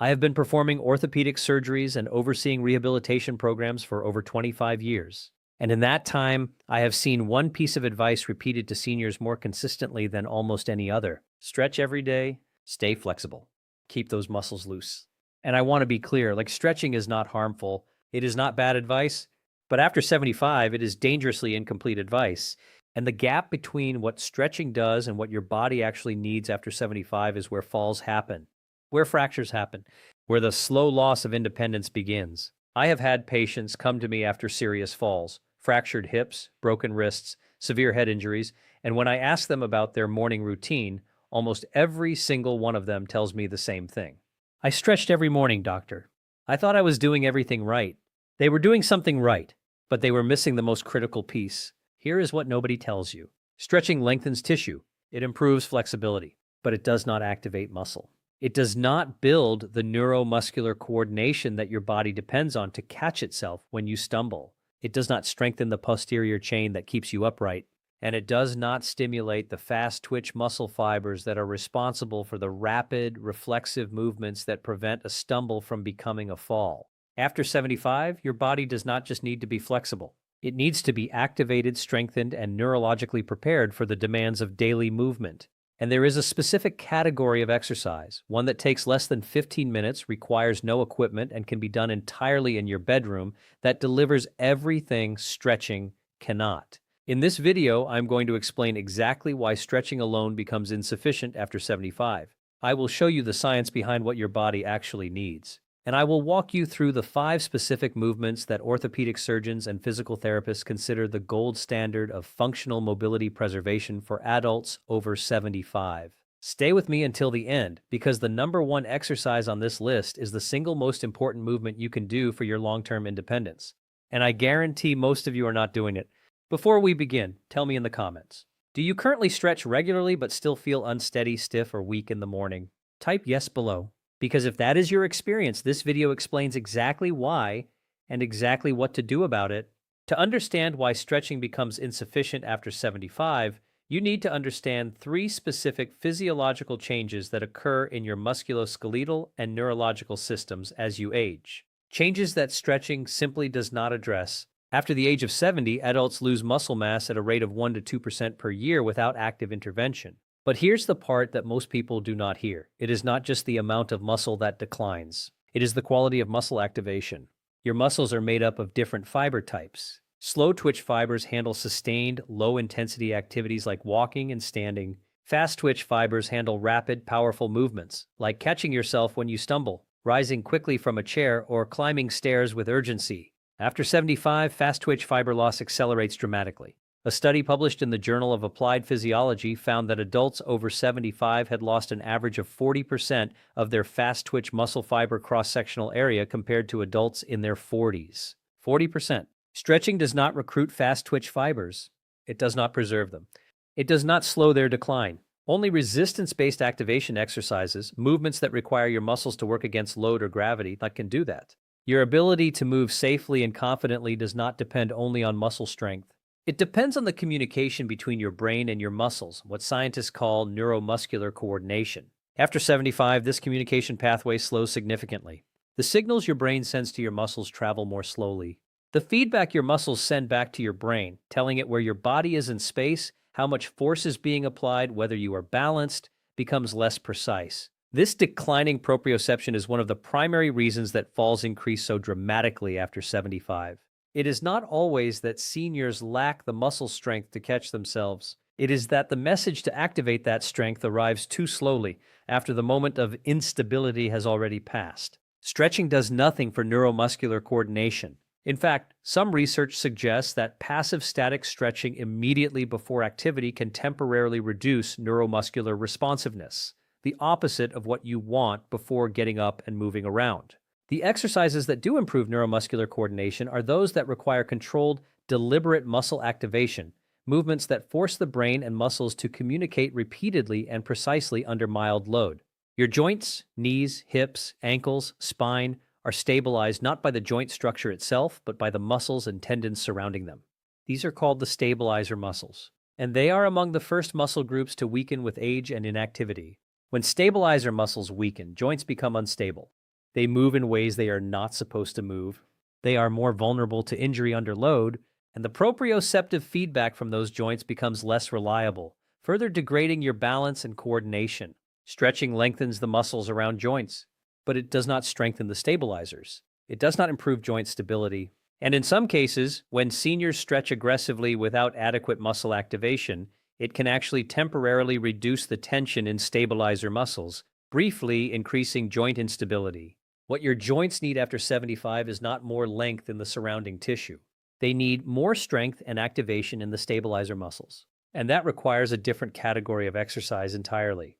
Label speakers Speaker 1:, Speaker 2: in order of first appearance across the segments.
Speaker 1: I have been performing orthopedic surgeries and overseeing rehabilitation programs for over 25 years. And in that time, I have seen one piece of advice repeated to seniors more consistently than almost any other. Stretch every day, stay flexible, keep those muscles loose. And I want to be clear, like stretching is not harmful. It is not bad advice, but after 75, it is dangerously incomplete advice. And the gap between what stretching does and what your body actually needs after 75 is where falls happen, where fractures happen, where the slow loss of independence begins. I have had patients come to me after serious falls, fractured hips, broken wrists, severe head injuries, and when I ask them about their morning routine, almost every single one of them tells me the same thing. I stretched every morning, doctor. I thought I was doing everything right. They were doing something right, but they were missing the most critical piece. Here is what nobody tells you. Stretching lengthens tissue. It improves flexibility, but it does not activate muscle. It does not build the neuromuscular coordination that your body depends on to catch itself when you stumble. It does not strengthen the posterior chain that keeps you upright. And it does not stimulate the fast twitch muscle fibers that are responsible for the rapid, reflexive movements that prevent a stumble from becoming a fall. After 75, your body does not just need to be flexible. It needs to be activated, strengthened, and neurologically prepared for the demands of daily movement. And there is a specific category of exercise, one that takes less than 15 minutes, requires no equipment, and can be done entirely in your bedroom, that delivers everything stretching cannot. In this video, I'm going to explain exactly why stretching alone becomes insufficient after 75. I will show you the science behind what your body actually needs. And I will walk you through the 5 specific movements that orthopedic surgeons and physical therapists consider the gold standard of functional mobility preservation for adults over 75. Stay with me until the end, because the number 1 exercise on this list is the single most important movement you can do for your long-term independence. And I guarantee most of you are not doing it. Before we begin, tell me in the comments. Do you currently stretch regularly but still feel unsteady, stiff, or weak in the morning? Type yes below. Because if that is your experience, this video explains exactly why and exactly what to do about it. To understand why stretching becomes insufficient after 75, you need to understand 3 specific physiological changes that occur in your musculoskeletal and neurological systems as you age. Changes that stretching simply does not address. After the age of 70, adults lose muscle mass at a rate of 1 to 2% per year without active intervention. But here's the part that most people do not hear. It is not just the amount of muscle that declines. It is the quality of muscle activation. Your muscles are made up of different fiber types. Slow twitch fibers handle sustained, low-intensity activities like walking and standing. Fast twitch fibers handle rapid, powerful movements, like catching yourself when you stumble, rising quickly from a chair, or climbing stairs with urgency. After 75, fast twitch fiber loss accelerates dramatically. A study published in the Journal of Applied Physiology found that adults over 75 had lost an average of 40% of their fast-twitch muscle fiber cross-sectional area compared to adults in their 40s. 40%. Stretching does not recruit fast-twitch fibers. It does not preserve them. It does not slow their decline. Only resistance-based activation exercises, movements that require your muscles to work against load or gravity, that can do that. Your ability to move safely and confidently does not depend only on muscle strength. It depends on the communication between your brain and your muscles, what scientists call neuromuscular coordination. After 75, this communication pathway slows significantly. The signals your brain sends to your muscles travel more slowly. The feedback your muscles send back to your brain, telling it where your body is in space, how much force is being applied, whether you are balanced, becomes less precise. This declining proprioception is one of the primary reasons that falls increase so dramatically after 75. It is not always that seniors lack the muscle strength to catch themselves. It is that the message to activate that strength arrives too slowly after the moment of instability has already passed. Stretching does nothing for neuromuscular coordination. In fact, some research suggests that passive static stretching immediately before activity can temporarily reduce neuromuscular responsiveness, the opposite of what you want before getting up and moving around. The exercises that do improve neuromuscular coordination are those that require controlled, deliberate muscle activation, movements that force the brain and muscles to communicate repeatedly and precisely under mild load. Your joints, knees, hips, ankles, spine are stabilized not by the joint structure itself, but by the muscles and tendons surrounding them. These are called the stabilizer muscles, and they are among the first muscle groups to weaken with age and inactivity. When stabilizer muscles weaken, joints become unstable. They move in ways they are not supposed to move. They are more vulnerable to injury under load, and the proprioceptive feedback from those joints becomes less reliable, further degrading your balance and coordination. Stretching lengthens the muscles around joints, but it does not strengthen the stabilizers. It does not improve joint stability. And in some cases, when seniors stretch aggressively without adequate muscle activation, it can actually temporarily reduce the tension in stabilizer muscles, briefly increasing joint instability. What your joints need after 75 is not more length in the surrounding tissue. They need more strength and activation in the stabilizer muscles. And that requires a different category of exercise entirely.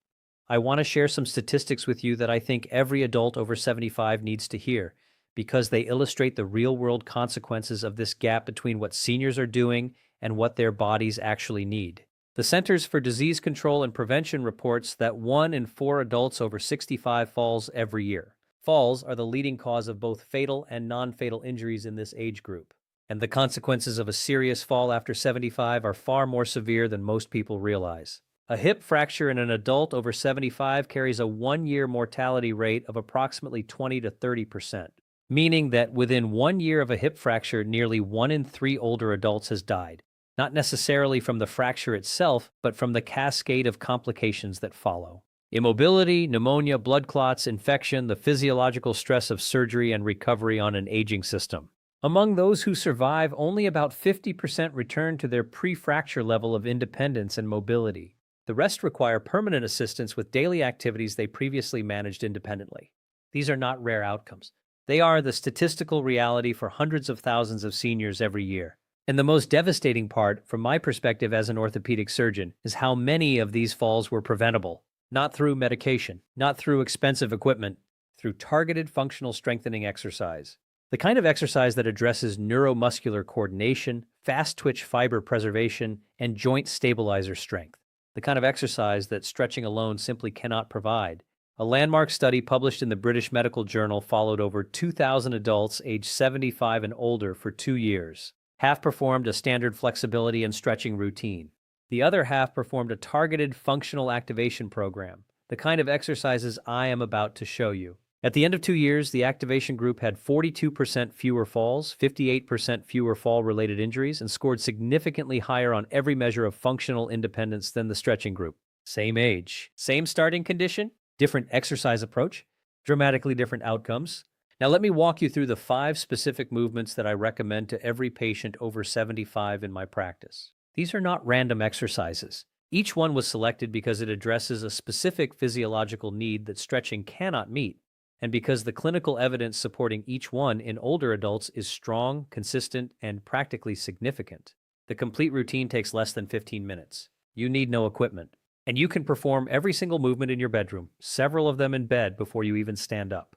Speaker 1: I want to share some statistics with you that I think every adult over 75 needs to hear, because they illustrate the real-world consequences of this gap between what seniors are doing and what their bodies actually need. The Centers for Disease Control and Prevention reports that 1 in 4 adults over 65 falls every year. Falls are the leading cause of both fatal and non-fatal injuries in this age group. And the consequences of a serious fall after 75 are far more severe than most people realize. A hip fracture in an adult over 75 carries a 1-year mortality rate of approximately 20 to 30%, meaning that within 1 year of a hip fracture, nearly 1 in 3 older adults has died, not necessarily from the fracture itself, but from the cascade of complications that follow. Immobility, pneumonia, blood clots, infection, the physiological stress of surgery and recovery on an aging system. Among those who survive, only about 50% return to their pre-fracture level of independence and mobility. The rest require permanent assistance with daily activities they previously managed independently. These are not rare outcomes. They are the statistical reality for hundreds of thousands of seniors every year. And the most devastating part, from my perspective as an orthopedic surgeon, is how many of these falls were preventable. Not through medication, not through expensive equipment, through targeted functional strengthening exercise. The kind of exercise that addresses neuromuscular coordination, fast-twitch fiber preservation, and joint stabilizer strength. The kind of exercise that stretching alone simply cannot provide. A landmark study published in the British Medical Journal followed over 2,000 adults aged 75 and older for 2 years. Half performed a standard flexibility and stretching routine. The other half performed a targeted functional activation program, the kind of exercises I am about to show you. At the end of 2 years, the activation group had 42% fewer falls, 58% fewer fall-related injuries, and scored significantly higher on every measure of functional independence than the stretching group. Same age, same starting condition, different exercise approach, dramatically different outcomes. Now let me walk you through the 5 specific movements that I recommend to every patient over 75 in my practice. These are not random exercises. Each one was selected because it addresses a specific physiological need that stretching cannot meet, and because the clinical evidence supporting each one in older adults is strong, consistent, and practically significant. The complete routine takes less than 15 minutes. You need no equipment, and you can perform every single movement in your bedroom, several of them in bed before you even stand up.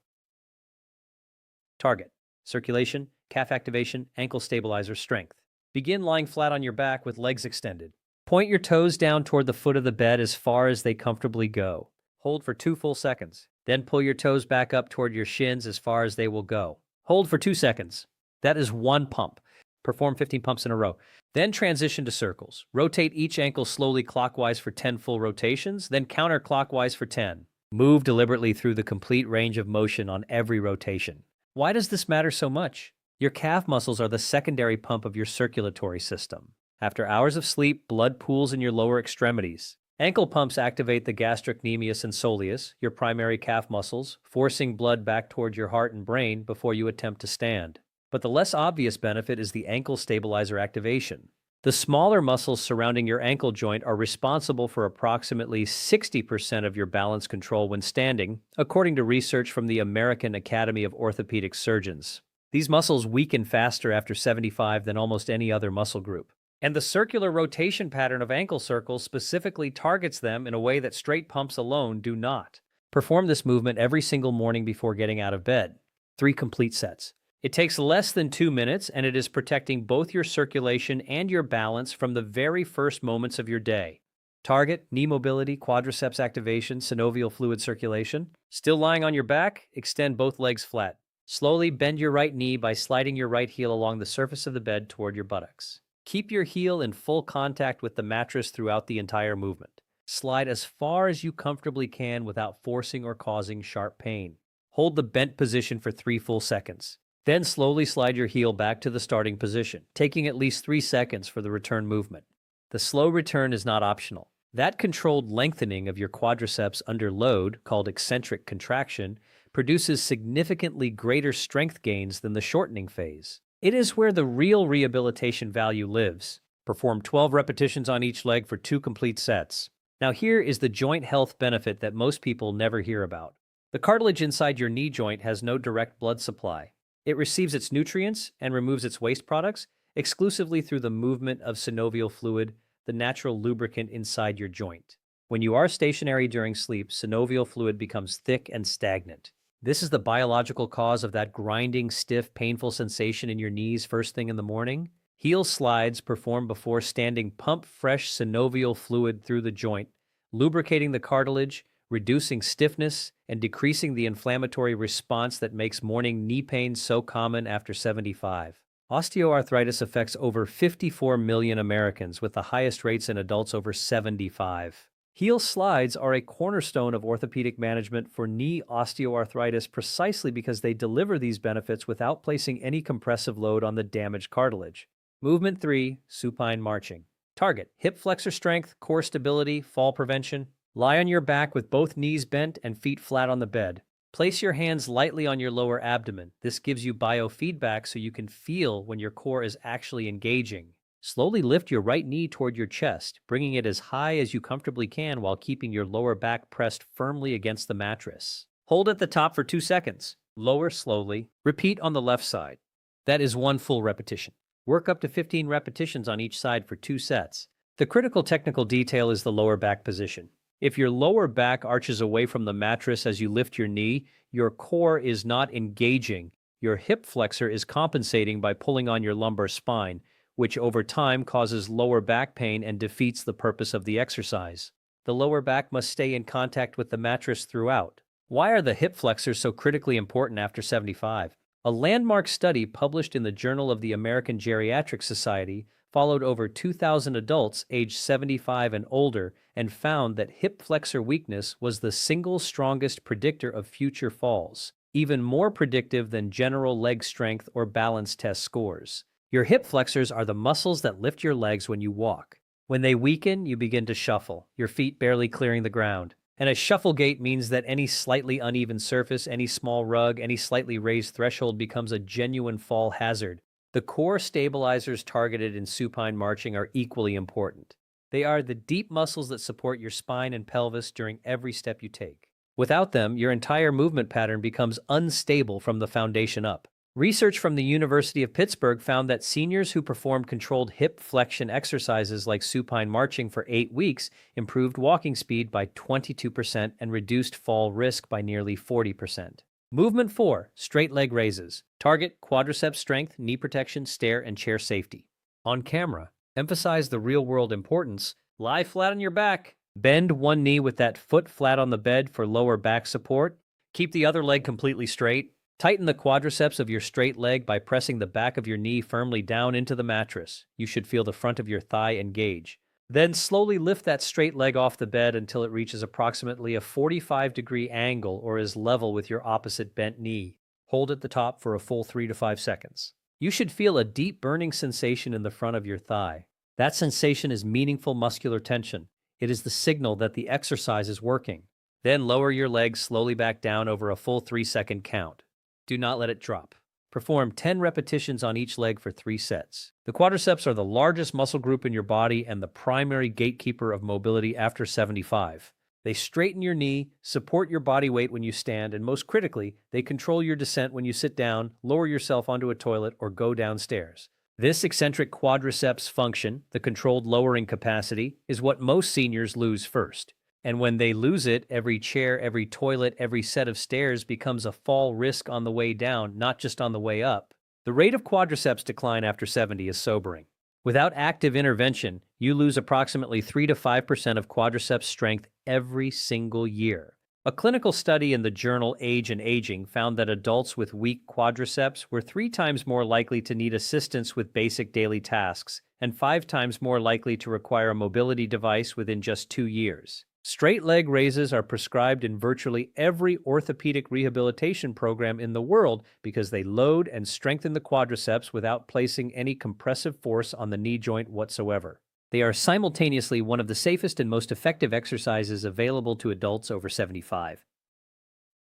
Speaker 1: Target: circulation, calf activation, ankle stabilizer, strength. Begin lying flat on your back with legs extended. Point your toes down toward the foot of the bed as far as they comfortably go. Hold for 2 full seconds. Then pull your toes back up toward your shins as far as they will go. Hold for 2 seconds. That is 1 pump. Perform 15 pumps in a row. Then transition to circles. Rotate each ankle slowly clockwise for 10 full rotations, then counterclockwise for 10. Move deliberately through the complete range of motion on every rotation. Why does this matter so much? Your calf muscles are the secondary pump of your circulatory system. After hours of sleep, blood pools in your lower extremities. Ankle pumps activate the gastrocnemius and soleus, your primary calf muscles, forcing blood back toward your heart and brain before you attempt to stand. But the less obvious benefit is the ankle stabilizer activation. The smaller muscles surrounding your ankle joint are responsible for approximately 60% of your balance control when standing, according to research from the American Academy of Orthopedic Surgeons. These muscles weaken faster after 75 than almost any other muscle group. And the circular rotation pattern of ankle circles specifically targets them in a way that straight pumps alone do not. Perform this movement every single morning before getting out of bed. 3 complete sets. It takes less than 2 minutes, and it is protecting both your circulation and your balance from the very first moments of your day. Target: knee mobility, quadriceps activation, synovial fluid circulation. Still lying on your back? Extend both legs flat. Slowly bend your right knee by sliding your right heel along the surface of the bed toward your buttocks. Keep your heel in full contact with the mattress throughout the entire movement. Slide as far as you comfortably can without forcing or causing sharp pain. Hold the bent position for 3 full seconds. Then slowly slide your heel back to the starting position, taking at least 3 seconds for the return movement. The slow return is not optional. That controlled lengthening of your quadriceps under load, called eccentric contraction, produces significantly greater strength gains than the shortening phase. It is where the real rehabilitation value lives. Perform 12 repetitions on each leg for 2 complete sets. Now here is the joint health benefit that most people never hear about. The cartilage inside your knee joint has no direct blood supply. It receives its nutrients and removes its waste products exclusively through the movement of synovial fluid, the natural lubricant inside your joint. When you are stationary during sleep, synovial fluid becomes thick and stagnant. This is the biological cause of that grinding, stiff, painful sensation in your knees first thing in the morning. Heel slides performed before standing pump fresh synovial fluid through the joint, lubricating the cartilage, reducing stiffness, and decreasing the inflammatory response that makes morning knee pain so common after 75. Osteoarthritis affects over 54 million Americans, with the highest rates in adults over 75. Heel slides are a cornerstone of orthopedic management for knee osteoarthritis precisely because they deliver these benefits without placing any compressive load on the damaged cartilage. Movement 3, supine marching. Target: hip flexor strength, core stability, fall prevention. Lie on your back with both knees bent and feet flat on the bed. Place your hands lightly on your lower abdomen. This gives you biofeedback so you can feel when your core is actually engaging. Slowly lift your right knee toward your chest, bringing it as high as you comfortably can while keeping your lower back pressed firmly against the mattress. Hold at the top for 2 seconds. Lower slowly. Repeat on the left side. That is 1 full repetition. Work up to 15 repetitions on each side for 2 sets. The critical technical detail is the lower back position. If your lower back arches away from the mattress as you lift your knee, your core is not engaging. Your hip flexor is compensating by pulling on your lumbar spine, which over time causes lower back pain and defeats the purpose of the exercise. The lower back must stay in contact with the mattress throughout. Why are the hip flexors so critically important after 75? A landmark study published in the Journal of the American Geriatric Society followed over 2,000 adults aged 75 and older and found that hip flexor weakness was the single strongest predictor of future falls, even more predictive than general leg strength or balance test scores. Your hip flexors are the muscles that lift your legs when you walk. When they weaken, you begin to shuffle, your feet barely clearing the ground. And a shuffle gait means that any slightly uneven surface, any small rug, any slightly raised threshold becomes a genuine fall hazard. The core stabilizers targeted in supine marching are equally important. They are the deep muscles that support your spine and pelvis during every step you take. Without them, your entire movement pattern becomes unstable from the foundation up. Research from the University of Pittsburgh found that seniors who performed controlled hip flexion exercises like supine marching for 8 weeks improved walking speed by 22% and reduced fall risk by nearly 40%. Movement 4, straight leg raises. Target quadriceps strength, knee protection, stair, and chair safety. On camera, emphasize the real-world importance. Lie flat on your back. Bend one knee with that foot flat on the bed for lower back support. Keep the other leg completely straight. Tighten the quadriceps of your straight leg by pressing the back of your knee firmly down into the mattress. You should feel the front of your thigh engage. Then slowly lift that straight leg off the bed until it reaches approximately a 45-degree angle or is level with your opposite bent knee. Hold at the top for a full 3 to 5 seconds. You should feel a deep burning sensation in the front of your thigh. That sensation is meaningful muscular tension. It is the signal that the exercise is working. Then lower your legs slowly back down over a full 3-second count. Do not let it drop. Perform 10 repetitions on each leg for 3 sets. The quadriceps are the largest muscle group in your body and the primary gatekeeper of mobility after 75. They straighten your knee, support your body weight when you stand, and most critically, they control your descent when you sit down, lower yourself onto a toilet, or go downstairs. This eccentric quadriceps function, the controlled lowering capacity, is what most seniors lose first. And when they lose it, every chair, every toilet, every set of stairs becomes a fall risk on the way down, not just on the way up. The rate of quadriceps decline after 70 is sobering. Without active intervention, you lose approximately 3 to 5% of quadriceps strength every single year. A clinical study in the journal Age and Aging found that adults with weak quadriceps were 3 times more likely to need assistance with basic daily tasks and 5 times more likely to require a mobility device within just 2 years. Straight leg raises are prescribed in virtually every orthopedic rehabilitation program in the world because they load and strengthen the quadriceps without placing any compressive force on the knee joint whatsoever. They are simultaneously one of the safest and most effective exercises available to adults over 75.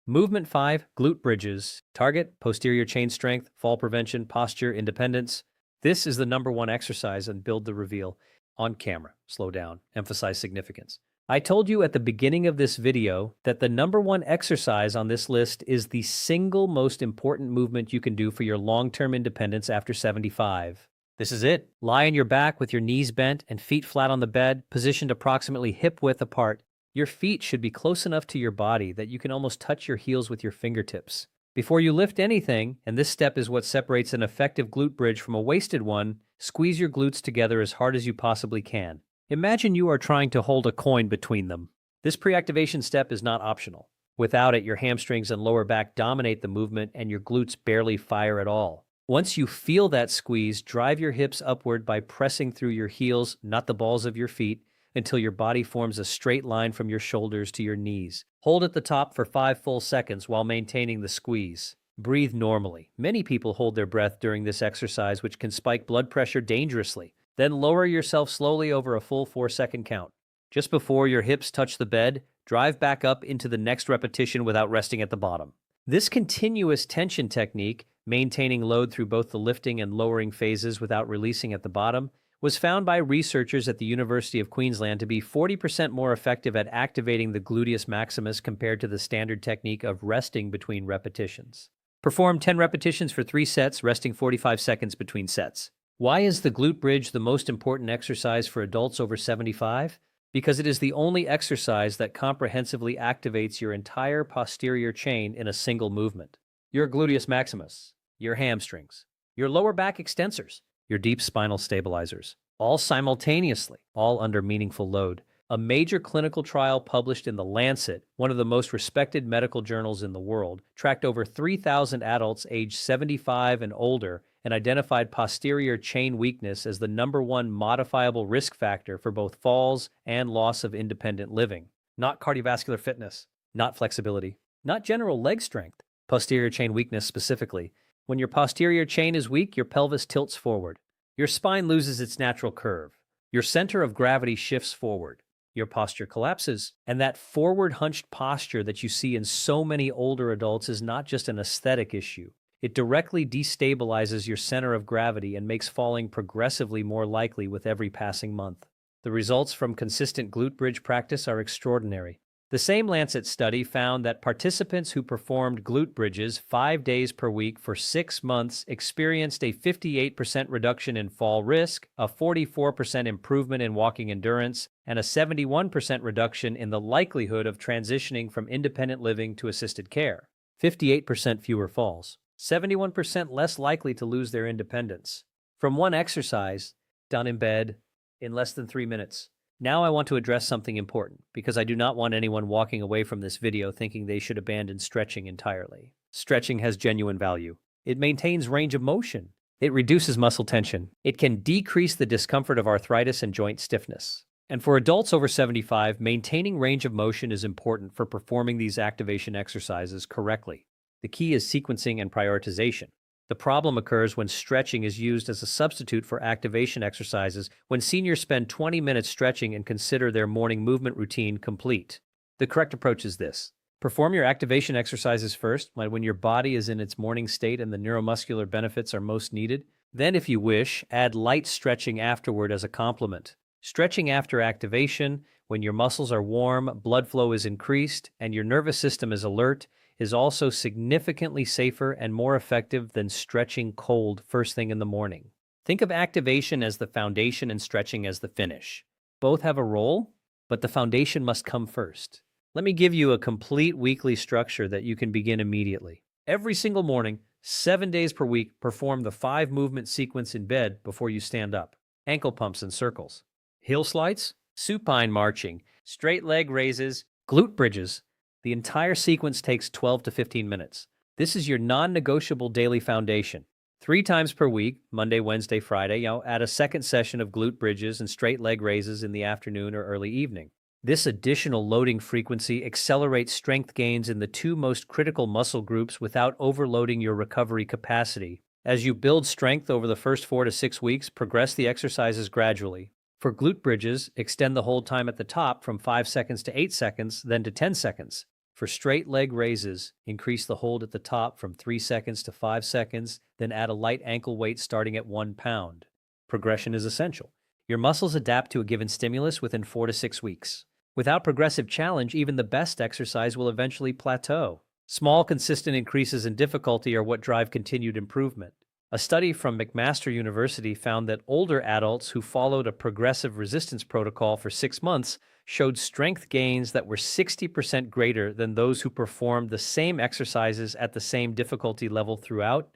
Speaker 1: Movement 5, glute bridges. Target, posterior chain strength, fall prevention, posture, independence. This is the number one exercise on Build the Reveal. On camera, slow down, emphasize significance. I told you at the beginning of this video that the number one exercise on this list is the single most important movement you can do for your long-term independence after 75. This is it. Lie on your back with your knees bent and feet flat on the bed, positioned approximately hip-width apart. Your feet should be close enough to your body that you can almost touch your heels with your fingertips. Before you lift anything, and this step is what separates an effective glute bridge from a wasted one, squeeze your glutes together as hard as you possibly can. Imagine you are trying to hold a coin between them. This pre-activation step is not optional. Without it, your hamstrings and lower back dominate the movement and your glutes barely fire at all. Once you feel that squeeze, drive your hips upward by pressing through your heels, not the balls of your feet, until your body forms a straight line from your shoulders to your knees. Hold at the top for 5 full seconds while maintaining the squeeze. Breathe normally. Many people hold their breath during this exercise, which can spike blood pressure dangerously. Then lower yourself slowly over a full 4-second count. Just before your hips touch the bed, drive back up into the next repetition without resting at the bottom. This continuous tension technique, maintaining load through both the lifting and lowering phases without releasing at the bottom, was found by researchers at the University of Queensland to be 40% more effective at activating the gluteus maximus compared to the standard technique of resting between repetitions. Perform 10 repetitions for 3 sets, resting 45 seconds between sets. Why is the glute bridge the most important exercise for adults over 75? Because it is the only exercise that comprehensively activates your entire posterior chain in a single movement. Your gluteus maximus, your hamstrings, your lower back extensors, your deep spinal stabilizers, all simultaneously, all under meaningful load. A major clinical trial published in The Lancet, one of the most respected medical journals in the world, tracked over 3,000 adults aged 75 and older and identified posterior chain weakness as the number one modifiable risk factor for both falls and loss of independent living. Not cardiovascular fitness, not flexibility, not general leg strength, posterior chain weakness specifically. When your posterior chain is weak, your pelvis tilts forward. Your spine loses its natural curve. Your center of gravity shifts forward. Your posture collapses. And that forward hunched posture that you see in so many older adults is not just an aesthetic issue. It directly destabilizes your center of gravity and makes falling progressively more likely with every passing month. The results from consistent glute bridge practice are extraordinary. The same Lancet study found that participants who performed glute bridges 5 days per week for 6 months experienced a 58% reduction in fall risk, a 44% improvement in walking endurance, and a 71% reduction in the likelihood of transitioning from independent living to assisted care. 58% fewer falls, 71% less likely to lose their independence. From one exercise, done in bed, in less than 3 minutes. Now I want to address something important, because I do not want anyone walking away from this video thinking they should abandon stretching entirely. Stretching has genuine value. It maintains range of motion. It reduces muscle tension. It can decrease the discomfort of arthritis and joint stiffness. And for adults over 75, maintaining range of motion is important for performing these activation exercises correctly. The key is sequencing and prioritization. The problem occurs when stretching is used as a substitute for activation exercises, when seniors spend 20 minutes stretching and consider their morning movement routine complete. The correct approach is this. Perform your activation exercises first, when your body is in its morning state and the neuromuscular benefits are most needed. Then, if you wish, add light stretching afterward as a complement. Stretching after activation, when your muscles are warm, blood flow is increased, and your nervous system is alert, is also significantly safer and more effective than stretching cold first thing in the morning. Think of activation as the foundation and stretching as the finish. Both have a role, but the foundation must come first. Let me give you a complete weekly structure that you can begin immediately. Every single morning, 7 days per week, perform the 5-movement sequence in bed before you stand up. Ankle pumps and circles, hill slides, supine marching, straight leg raises, glute bridges. The entire sequence takes 12 to 15 minutes. This is your non-negotiable daily foundation. 3 times per week, Monday, Wednesday, Friday, add a second session of glute bridges and straight leg raises in the afternoon or early evening. This additional loading frequency accelerates strength gains in the two most critical muscle groups without overloading your recovery capacity. As you build strength over the first 4 to 6 weeks, progress the exercises gradually. For glute bridges, extend the hold time at the top from 5 seconds to 8 seconds, then to 10 seconds. For straight leg raises, increase the hold at the top from 3 seconds to 5 seconds, then add a light ankle weight starting at 1 pound. Progression is essential. Your muscles adapt to a given stimulus within 4 to 6 weeks. Without progressive challenge, even the best exercise will eventually plateau. Small, consistent increases in difficulty are what drive continued improvement. A study from McMaster University found that older adults who followed a progressive resistance protocol for 6 months showed strength gains that were 60% greater than those who performed the same exercises at the same difficulty level throughout,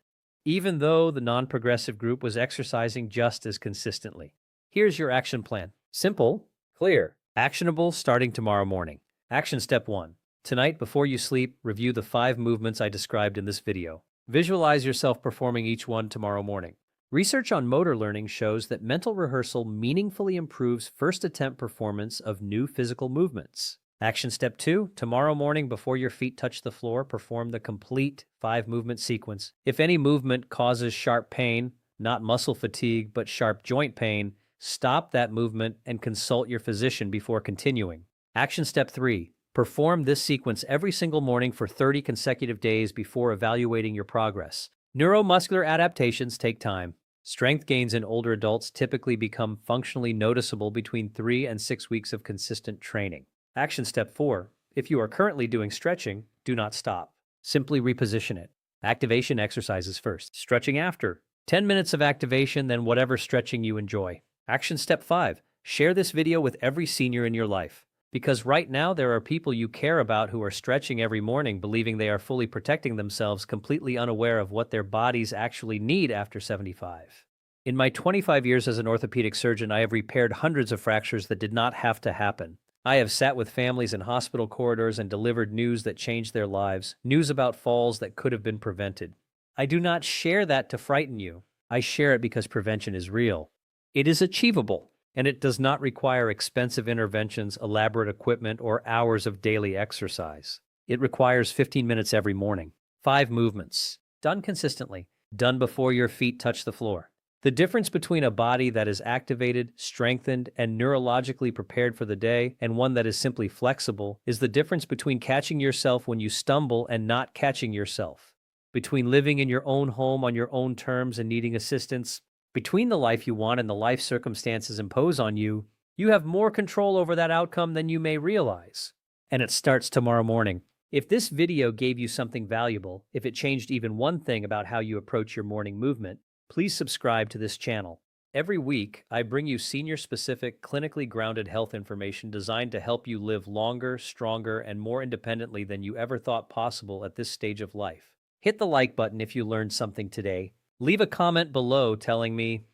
Speaker 1: even though the non-progressive group was exercising just as consistently. Here's your action plan. Simple, clear, actionable, starting tomorrow morning. Action step 1. Tonight, before you sleep, review the 5 movements I described in this video. Visualize yourself performing each one tomorrow morning. Research on motor learning shows that mental rehearsal meaningfully improves first attempt performance of new physical movements. Action step 2, tomorrow morning before your feet touch the floor, perform the complete 5-movement sequence. If any movement causes sharp pain, not muscle fatigue, but sharp joint pain, stop that movement and consult your physician before continuing. Action step 3, perform this sequence every single morning for 30 consecutive days before evaluating your progress. Neuromuscular adaptations take time. Strength gains in older adults typically become functionally noticeable between 3 and 6 weeks of consistent training. Action step 4, if you are currently doing stretching, do not stop. Simply reposition it. Activation exercises first, stretching after. 10 minutes of activation, then whatever stretching you enjoy. Action step 5, share this video with every senior in your life. Because right now there are people you care about who are stretching every morning, believing they are fully protecting themselves, completely unaware of what their bodies actually need after 75. In my 25 years as an orthopedic surgeon, I have repaired hundreds of fractures that did not have to happen. I have sat with families in hospital corridors and delivered news that changed their lives, news about falls that could have been prevented. I do not share that to frighten you. I share it because prevention is real. It is achievable. And it does not require expensive interventions, elaborate equipment, or hours of daily exercise. It requires 15 minutes every morning. 5 movements, done consistently, done before your feet touch the floor. The difference between a body that is activated, strengthened, and neurologically prepared for the day and one that is simply flexible is the difference between catching yourself when you stumble and not catching yourself. Between living in your own home on your own terms and needing assistance, between the life you want and the life circumstances impose on you, you have more control over that outcome than you may realize. And it starts tomorrow morning. If this video gave you something valuable, if it changed even one thing about how you approach your morning movement, please subscribe to this channel. Every week, I bring you senior-specific, clinically grounded health information designed to help you live longer, stronger, and more independently than you ever thought possible at this stage of life. Hit the like button if you learned something today. Leave a comment below telling me,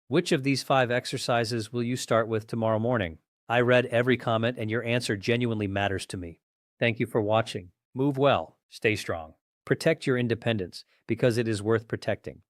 Speaker 1: which of these 5 exercises will you start with tomorrow morning? I read every comment and your answer genuinely matters to me. Thank you for watching. Move well, stay strong. Protect your independence because it is worth protecting.